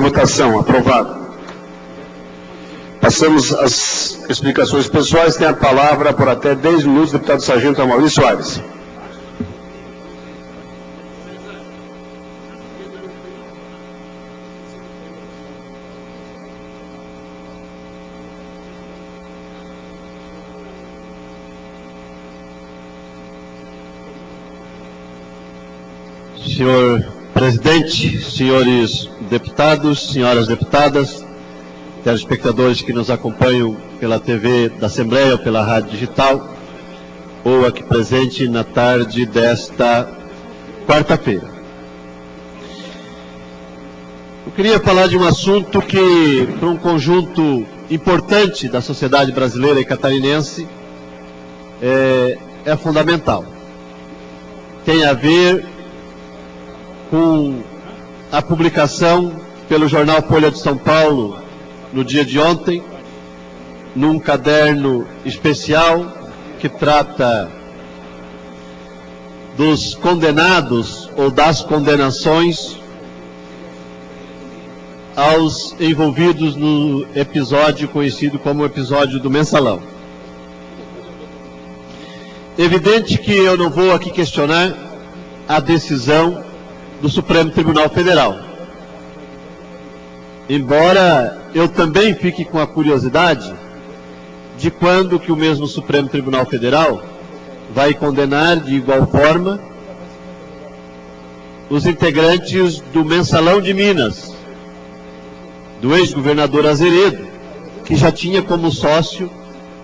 votação. Aprovado. Passamos às explicações pessoais. Tem a palavra por até 10 minutos o deputado Sargento Amaury Soares. Senhor presidente, senhores deputados, senhoras deputadas, telespectadores que nos acompanham pela TV da Assembleia ou pela rádio digital, ou aqui presente na tarde desta quarta-feira. Eu queria falar de um assunto que, para um conjunto importante da sociedade brasileira e catarinense, é fundamental. Tem a ver com a publicação pelo jornal Folha de São Paulo, no dia de ontem, num caderno especial que trata dos condenados ou das condenações aos envolvidos no episódio conhecido como episódio do Mensalão. Evidente que eu não vou aqui questionar a decisão do Supremo Tribunal Federal. Embora eu também fique com a curiosidade de quando que o mesmo Supremo Tribunal Federal vai condenar de igual forma os integrantes do Mensalão de Minas, do ex-governador Azeredo, que já tinha como sócio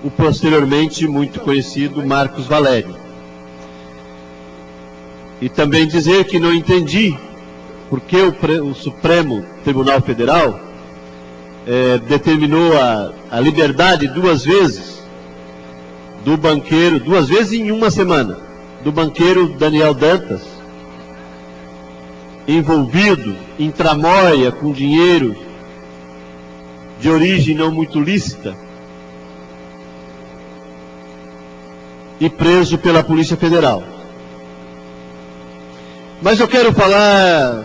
o posteriormente muito conhecido Marcos Valério. E também dizer que não entendi por que o Supremo Tribunal Federal determinou a liberdade duas vezes do banqueiro, duas vezes em uma semana, do banqueiro Daniel Dantas, envolvido em tramóia com dinheiro de origem não muito lícita e preso pela Polícia Federal. Mas eu quero falar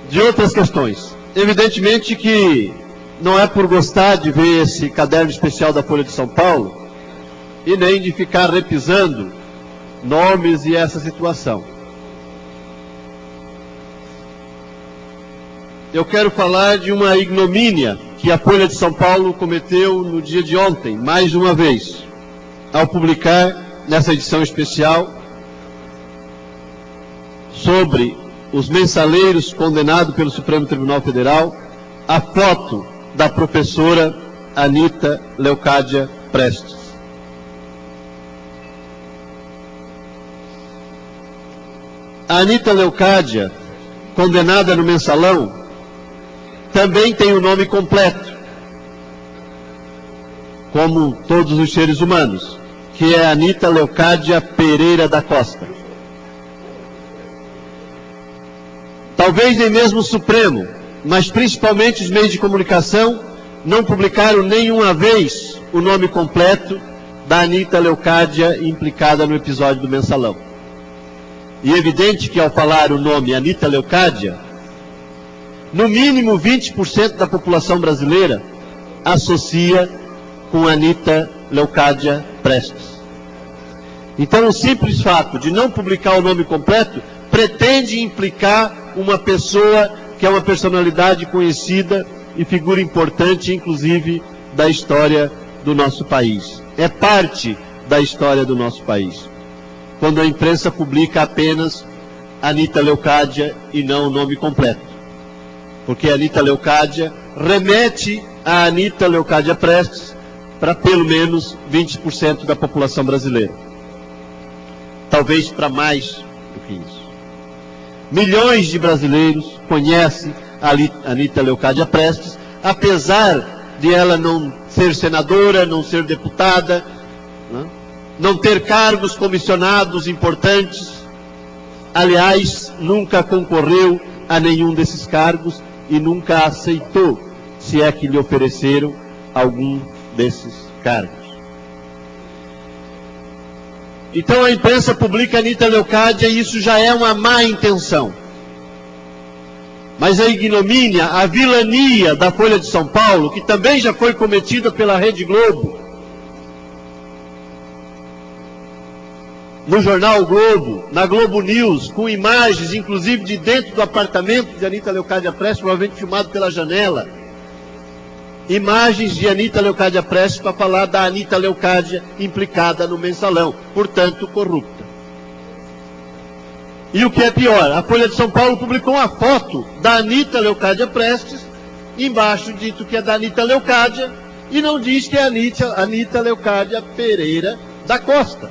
de outras questões. Evidentemente que não é por gostar de ver esse caderno especial da Folha de São Paulo e nem de ficar repisando nomes e essa situação. Eu quero falar de uma ignomínia que a Folha de São Paulo cometeu no dia de ontem, mais uma vez, ao publicar nessa edição especial sobre os mensaleiros condenados pelo Supremo Tribunal Federal, a foto da professora Anita Leocádia Prestes. A Anita Leocádia, condenada no Mensalão, também tem o nome completo, como todos os seres humanos, que é Anita Leocádia Pereira da Costa. Talvez nem mesmo o Supremo, mas principalmente os meios de comunicação, não publicaram nenhuma vez o nome completo da Anita Leocádia implicada no episódio do Mensalão. E é evidente que ao falar o nome Anita Leocádia, no mínimo 20% da população brasileira associa com Anita Leocádia Prestes. Então o simples fato de não publicar o nome completo pretende implicar uma pessoa que é uma personalidade conhecida e figura importante, inclusive, da história do nosso país. É parte da história do nosso país. Quando a imprensa publica apenas Anita Leocádia e não o nome completo. Porque Anita Leocádia remete a Anita Leocádia Prestes para pelo menos 20% da população brasileira. Talvez para mais do que isso. Milhões de brasileiros conhecem a Anita Leocádia Prestes, apesar de ela não ser senadora, não ser deputada, não ter cargos comissionados importantes. Aliás, nunca concorreu a nenhum desses cargos e nunca aceitou, se é que lhe ofereceram algum desses cargos. Então a imprensa publica Anita Leocádia e isso já é uma má intenção. mas a ignomínia, a vilania da Folha de São Paulo, que também já foi cometida pela Rede Globo, no jornal Globo, na Globo News, com imagens, inclusive, de dentro do apartamento de Anita Leocádia Prestes, provavelmente filmado pela janela. Imagens de Anita Leocádia Prestes para falar da Anita Leocádia implicada no mensalão, portanto, corrupta. E o que é pior, a Folha de São Paulo publicou uma foto da Anita Leocádia Prestes, embaixo dito que é da Anita Leocádia, e não diz que é Anita Leocádia Pereira da Costa.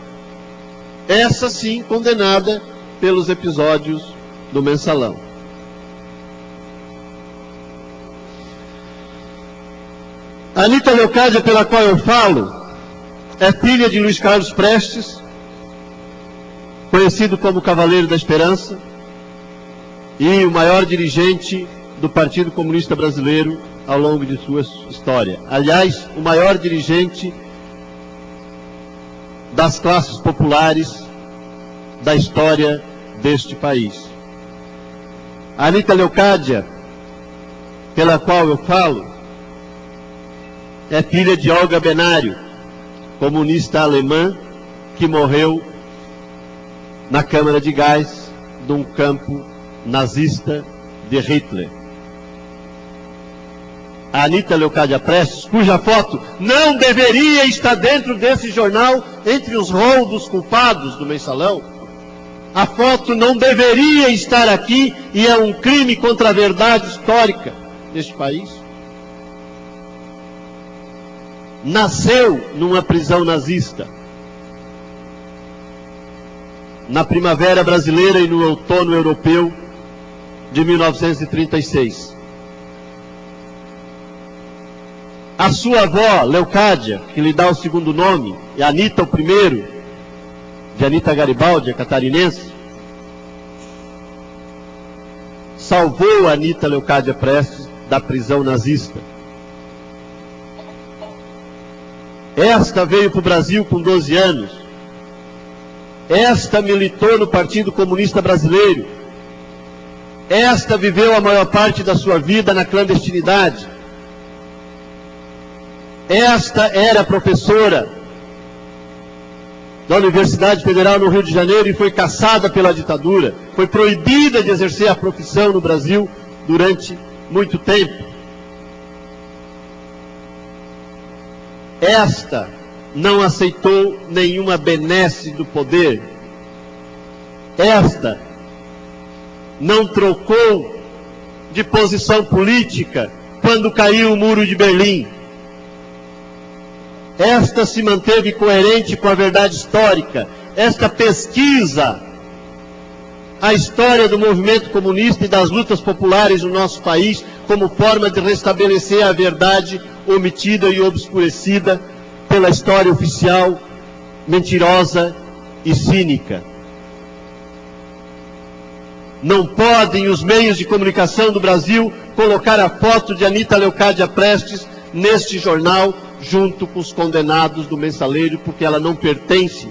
Essa sim condenada pelos episódios do mensalão. A Anita Leocádia, pela qual eu falo, é filha de Luiz Carlos Prestes, conhecido como Cavaleiro da Esperança, e o maior dirigente do Partido Comunista Brasileiro ao longo de sua história. Aliás, o maior dirigente das classes populares da história deste país. A Anita Leocádia, pela qual eu falo, é filha de Olga Benário, comunista alemã que morreu na câmara de gás de um campo nazista de Hitler. A Anita Leocádia Prestes, cuja foto não deveria estar dentro desse jornal, entre os rol dos culpados do mensalão, a foto não deveria estar aqui e é um crime contra a verdade histórica deste país. Nasceu numa prisão nazista. Na primavera brasileira e no outono europeu de 1936. A sua avó, Leocádia, que lhe dá o segundo nome, e Anita o primeiro, de Anita Garibaldi, a catarinense, salvou a Anita Leocádia Prestes da prisão nazista. Esta veio para o Brasil com 12 anos. Esta militou no Partido Comunista Brasileiro. Esta viveu a maior parte da sua vida na clandestinidade. Esta era professora da Universidade Federal no Rio de Janeiro e foi caçada pela ditadura. Foi proibida de exercer a profissão no Brasil durante muito tempo. Esta não aceitou nenhuma benesse do poder. Esta não trocou de posição política quando caiu o Muro de Berlim. Esta se manteve coerente com a verdade histórica. Esta pesquisa a história do movimento comunista e das lutas populares no nosso país como forma de restabelecer a verdade omitida e obscurecida pela história oficial, mentirosa e cínica. Não podem os meios de comunicação do Brasil colocar a foto de Anita Leocádia Prestes neste jornal, junto com os condenados do Mensaleiro, porque ela não pertence,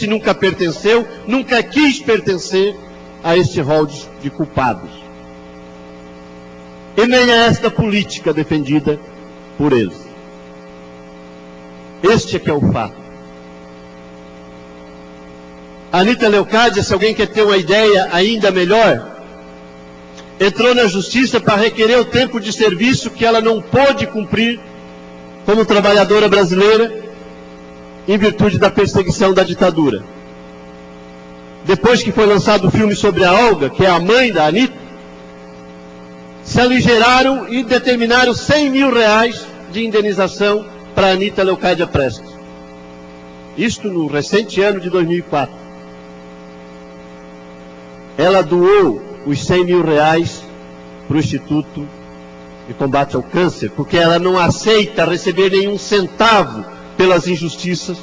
nunca pertenceu, nunca quis pertencer a este rol de culpados. E nem a esta política defendida por eles. Este é que é o fato. A Anita Leocádia, se alguém quer ter uma ideia ainda melhor, entrou na justiça para requerer o tempo de serviço que ela não pôde cumprir como trabalhadora brasileira, em virtude da perseguição da ditadura. Depois que foi lançado o filme sobre a Olga, que é a mãe da Anita, se aligeraram e determinaram R$100 mil de indenização para a Anita Leocádia Prestes. Isto no recente ano de 2004. Ela doou os R$100 mil para o Instituto de Combate ao Câncer, porque ela não aceita receber nenhum centavo pelas injustiças,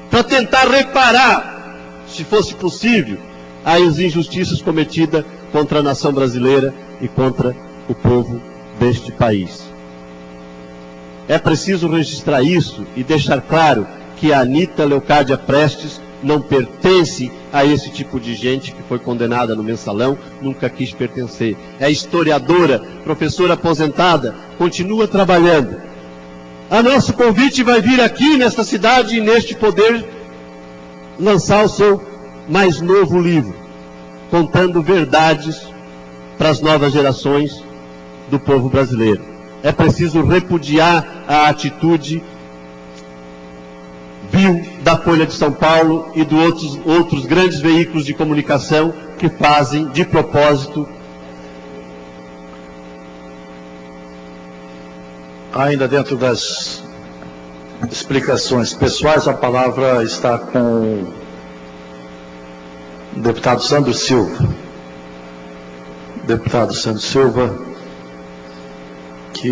para tentar reparar, se fosse possível, as injustiças cometidas contra a nação brasileira e contra o povo deste país. É preciso registrar isso e deixar claro que a Anita Leocádia Prestes não pertence a esse tipo de gente que foi condenada no Mensalão, nunca quis pertencer. É historiadora, professora aposentada, continua trabalhando. A nosso convite vai vir aqui nesta cidade e neste poder lançar o seu mais novo livro, contando verdades para as novas gerações do povo brasileiro. É preciso repudiar a atitude vil da Folha de São Paulo e de outros grandes veículos de comunicação que fazem de propósito. Ainda dentro das explicações pessoais, a palavra está com o deputado Sandro Silva. Deputado Sandro Silva, que